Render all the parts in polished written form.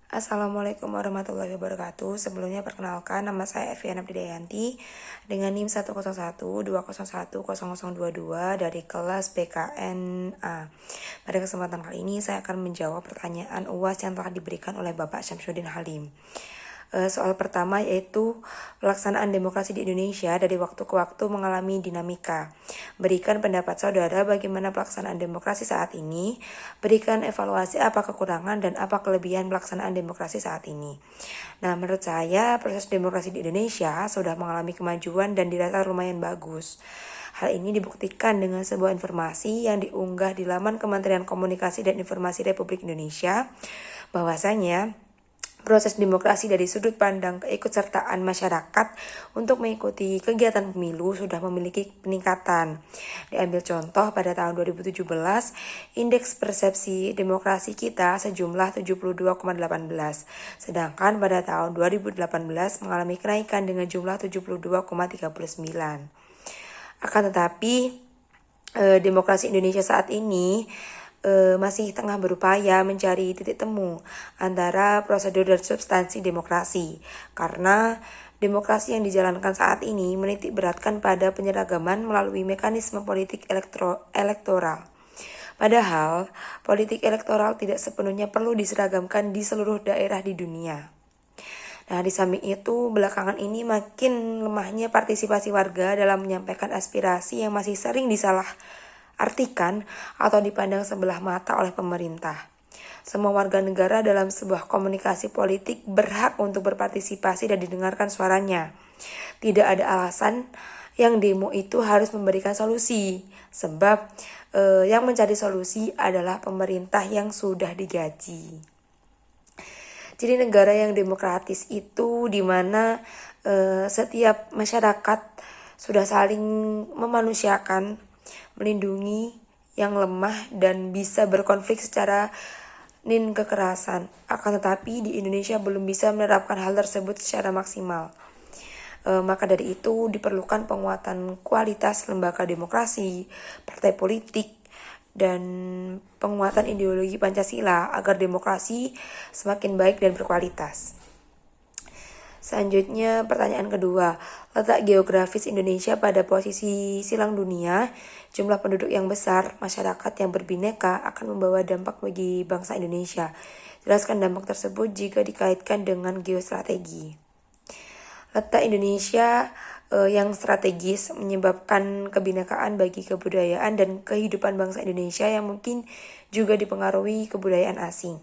Assalamualaikum warahmatullahi wabarakatuh. Sebelumnya perkenalkan, nama saya Eviana Pridayanti dengan NIM 10120101022 dari kelas BKNA. Pada kesempatan kali ini saya akan menjawab pertanyaan UAS yang telah diberikan oleh Bapak Syamsuddin Halim. Soal pertama yaitu pelaksanaan demokrasi di Indonesia dari waktu ke waktu mengalami dinamika. Berikan pendapat saudara bagaimana pelaksanaan demokrasi saat ini, berikan evaluasi apa kekurangan dan apa kelebihan pelaksanaan demokrasi saat ini. Nah, menurut saya proses demokrasi di Indonesia sudah mengalami kemajuan dan dirasa lumayan bagus. Hal ini dibuktikan dengan sebuah informasi yang diunggah di laman Kementerian Komunikasi dan Informasi Republik Indonesia, bahwasanya proses demokrasi dari sudut pandang keikutsertaan masyarakat untuk mengikuti kegiatan pemilu sudah memiliki peningkatan. Diambil contoh pada tahun 2017, indeks persepsi demokrasi kita sejumlah 72,18, sedangkan pada tahun 2018 mengalami kenaikan dengan jumlah 72,39. Akan tetapi, demokrasi Indonesia saat ini masih tengah berupaya mencari titik temu antara prosedur dan substansi demokrasi, karena demokrasi yang dijalankan saat ini menitik beratkan pada penyeragaman melalui mekanisme politik elektoral. Padahal, politik elektoral tidak sepenuhnya perlu diseragamkan di seluruh daerah di dunia. Nah, di samping itu, belakangan ini makin lemahnya partisipasi warga dalam menyampaikan aspirasi yang masih sering artikan atau dipandang sebelah mata oleh pemerintah. Semua warga negara dalam sebuah komunikasi politik berhak untuk berpartisipasi dan didengarkan suaranya. Tidak ada alasan yang demo itu harus memberikan solusi, sebab yang mencari solusi adalah pemerintah yang sudah digaji. Jadi negara yang demokratis itu di mana setiap masyarakat sudah saling memanusiakan, melindungi yang lemah dan bisa berkonflik secara kekerasan. Akan tetapi di Indonesia belum bisa menerapkan hal tersebut secara maksimal. Maka dari itu diperlukan penguatan kualitas lembaga demokrasi, partai politik, dan penguatan ideologi Pancasila agar demokrasi semakin baik dan berkualitas. Selanjutnya pertanyaan kedua, letak geografis Indonesia pada posisi silang dunia, jumlah penduduk yang besar, masyarakat yang berbineka akan membawa dampak bagi bangsa Indonesia. Jelaskan dampak tersebut jika dikaitkan dengan geostrategi. Letak Indonesia yang strategis menyebabkan kebinekaan bagi kebudayaan dan kehidupan bangsa Indonesia yang mungkin juga dipengaruhi kebudayaan asing.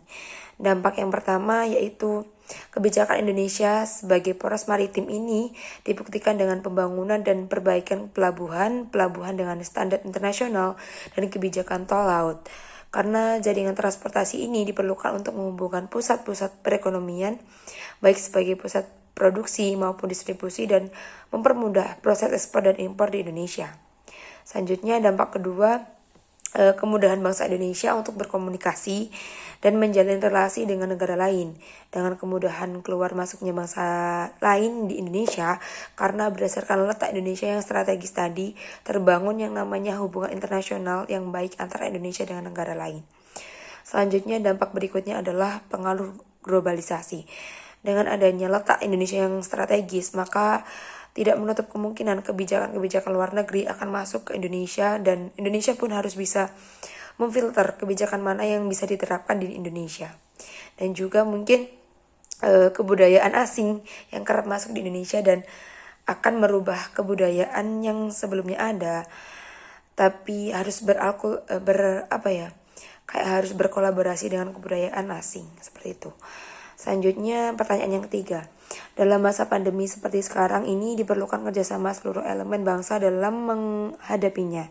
Dampak yang pertama yaitu kebijakan Indonesia sebagai poros maritim ini dibuktikan dengan pembangunan dan perbaikan pelabuhan dengan standar internasional dan kebijakan tol laut. Karena jaringan transportasi ini diperlukan untuk menghubungkan pusat-pusat perekonomian, baik sebagai pusat produksi maupun distribusi dan mempermudah proses ekspor dan impor di Indonesia. Selanjutnya dampak kedua, kemudahan bangsa Indonesia untuk berkomunikasi dan menjalin relasi dengan negara lain. Dengan kemudahan keluar masuknya bangsa lain di Indonesia, karena berdasarkan letak Indonesia yang strategis tadi, terbangun yang namanya hubungan internasional yang baik antara Indonesia dengan negara lain. Selanjutnya dampak berikutnya adalah pengaruh globalisasi. Dengan adanya letak Indonesia yang strategis, maka tidak menutup kemungkinan kebijakan-kebijakan luar negeri akan masuk ke Indonesia, dan Indonesia pun harus bisa memfilter kebijakan mana yang bisa diterapkan di Indonesia. Dan juga mungkin kebudayaan asing yang kerap masuk di Indonesia dan akan merubah kebudayaan yang sebelumnya ada, tapi harus harus berkolaborasi dengan kebudayaan asing, seperti itu. Selanjutnya pertanyaan yang ketiga, dalam masa pandemi seperti sekarang ini diperlukan kerjasama seluruh elemen bangsa dalam menghadapinya.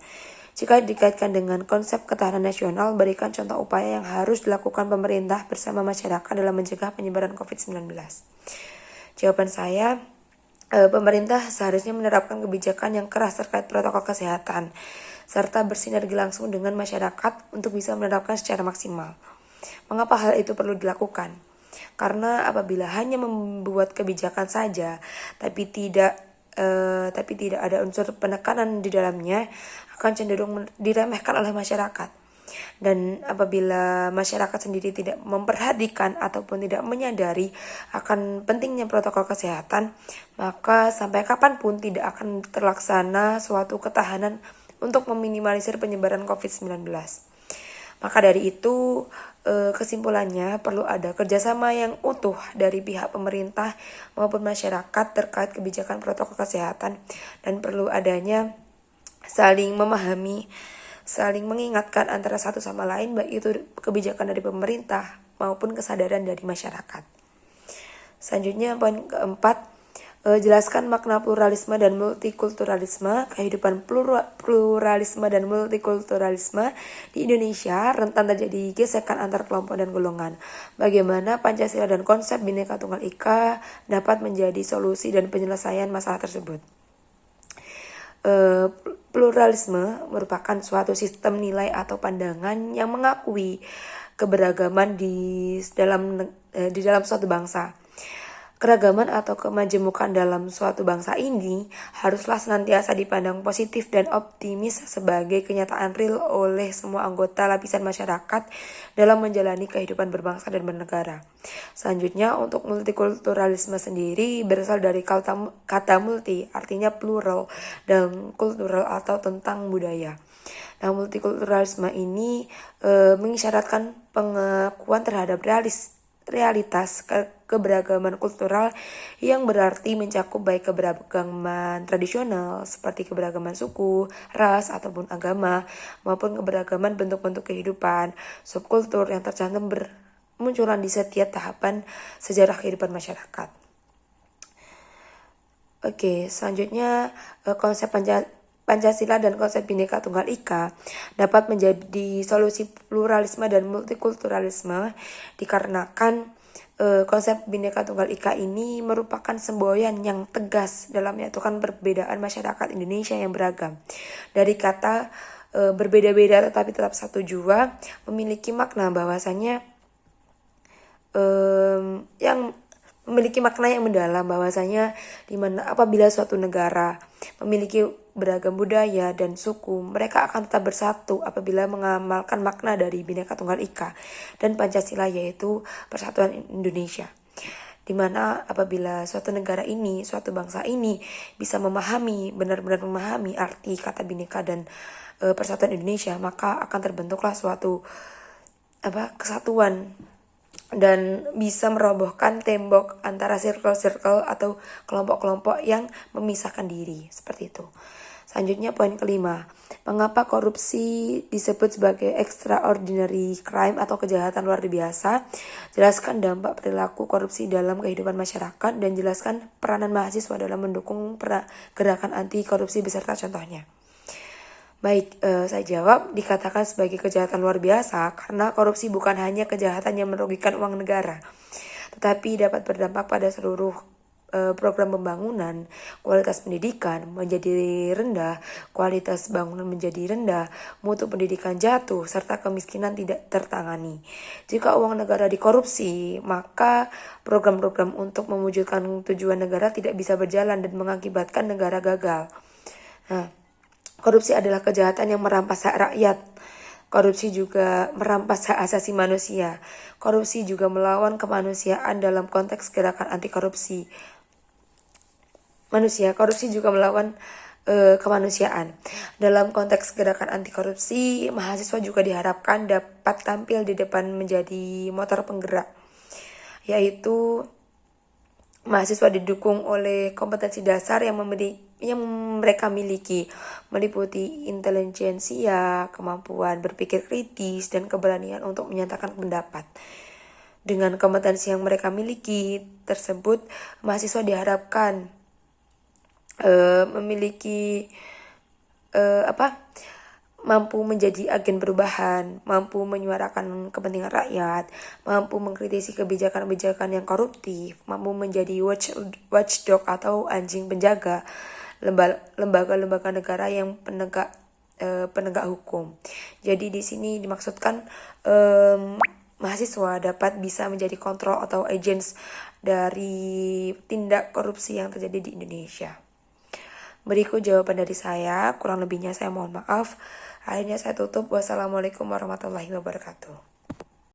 Jika dikaitkan dengan konsep ketahanan nasional, berikan contoh upaya yang harus dilakukan pemerintah bersama masyarakat dalam mencegah penyebaran COVID-19. Jawaban saya, pemerintah seharusnya menerapkan kebijakan yang keras terkait protokol kesehatan, serta bersinergi langsung dengan masyarakat untuk bisa menerapkan secara maksimal. Mengapa hal itu perlu dilakukan? Karena apabila hanya membuat kebijakan saja, tapi tidak ada unsur penekanan di dalamnya, akan cenderung diremehkan oleh masyarakat. Dan apabila masyarakat sendiri tidak memperhatikan ataupun tidak menyadari akan pentingnya protokol kesehatan, maka sampai kapanpun tidak akan terlaksana suatu ketahanan untuk meminimalisir penyebaran COVID-19. Maka dari itu, kesimpulannya perlu ada kerjasama yang utuh dari pihak pemerintah maupun masyarakat terkait kebijakan protokol kesehatan, dan perlu adanya saling memahami, saling mengingatkan antara satu sama lain, baik itu kebijakan dari pemerintah maupun kesadaran dari masyarakat. Selanjutnya poin keempat, jelaskan makna pluralisme dan multikulturalisme. Kehidupan pluralisme dan multikulturalisme di Indonesia rentan terjadi gesekan antar kelompok dan golongan. Bagaimana Pancasila dan konsep Bhinneka Tunggal Ika dapat menjadi solusi dan penyelesaian masalah tersebut. Pluralisme merupakan suatu sistem nilai atau pandangan yang mengakui keberagaman di dalam suatu bangsa. Keragaman atau kemajemukan dalam suatu bangsa ini haruslah senantiasa dipandang positif dan optimis sebagai kenyataan real oleh semua anggota lapisan masyarakat dalam menjalani kehidupan berbangsa dan bernegara. Selanjutnya, untuk multikulturalisme sendiri berasal dari kata multi, artinya plural, dan kultural atau tentang budaya. Nah, multikulturalisme ini mengisyaratkan pengakuan terhadap realitas keberagaman kultural yang berarti mencakup baik keberagaman tradisional seperti keberagaman suku, ras, ataupun agama, maupun keberagaman bentuk-bentuk kehidupan, subkultur yang tercantum bermunculan di setiap tahapan sejarah kehidupan masyarakat. Oke, selanjutnya konsep Pancasila dan konsep Bhinneka Tunggal Ika dapat menjadi solusi pluralisme dan multikulturalisme dikarenakan konsep Bhinneka Tunggal Ika ini merupakan semboyan yang tegas dalam menyatukan perbedaan masyarakat Indonesia yang beragam. Dari kata berbeda-beda tetapi tetap satu jua memiliki makna bahwasanya yang memiliki makna yang mendalam, bahwasanya di mana apabila suatu negara memiliki beragam budaya dan suku, mereka akan tetap bersatu apabila mengamalkan makna dari Bhinneka Tunggal Ika dan Pancasila, yaitu Persatuan Indonesia. Di mana apabila suatu negara ini, suatu bangsa ini bisa benar-benar memahami arti kata Bhinneka dan Persatuan Indonesia, maka akan terbentuklah suatu kesatuan dan bisa merobohkan tembok antara circle-circle atau kelompok-kelompok yang memisahkan diri, seperti itu. Selanjutnya poin kelima, mengapa korupsi disebut sebagai extraordinary crime atau kejahatan luar biasa? Jelaskan dampak perilaku korupsi dalam kehidupan masyarakat dan jelaskan peranan mahasiswa dalam mendukung gerakan anti korupsi beserta contohnya. Baik, saya jawab, dikatakan sebagai kejahatan luar biasa karena korupsi bukan hanya kejahatan yang merugikan uang negara, tetapi dapat berdampak pada seluruh program pembangunan. Kualitas pendidikan menjadi rendah, kualitas bangunan menjadi rendah, mutu pendidikan jatuh, serta kemiskinan tidak tertangani. Jika uang negara dikorupsi, maka program-program untuk mewujudkan tujuan negara tidak bisa berjalan dan mengakibatkan negara gagal. Nah, korupsi adalah kejahatan yang merampas hak rakyat. Korupsi juga merampas hak asasi manusia. Korupsi juga melawan kemanusiaan dalam konteks gerakan anti korupsi. Korupsi juga melawan kemanusiaan. Dalam konteks gerakan anti korupsi, mahasiswa juga diharapkan dapat tampil di depan menjadi motor penggerak, yaitu mahasiswa didukung oleh kompetensi dasar yang mereka miliki, meliputi intelijensia, kemampuan berpikir kritis, dan keberanian untuk menyatakan pendapat. Dengan kompetensi yang mereka miliki tersebut, mahasiswa diharapkan memiliki mampu menjadi agen perubahan, mampu menyuarakan kepentingan rakyat, mampu mengkritisi kebijakan-kebijakan yang koruptif, mampu menjadi watchdog atau anjing penjaga lembaga-lembaga negara yang penegak hukum. Jadi di sini dimaksudkan mahasiswa dapat bisa menjadi kontrol atau agents dari tindak korupsi yang terjadi di Indonesia. Berikut jawaban dari saya, kurang lebihnya saya mohon maaf. Akhirnya saya tutup. Wassalamualaikum warahmatullahi wabarakatuh.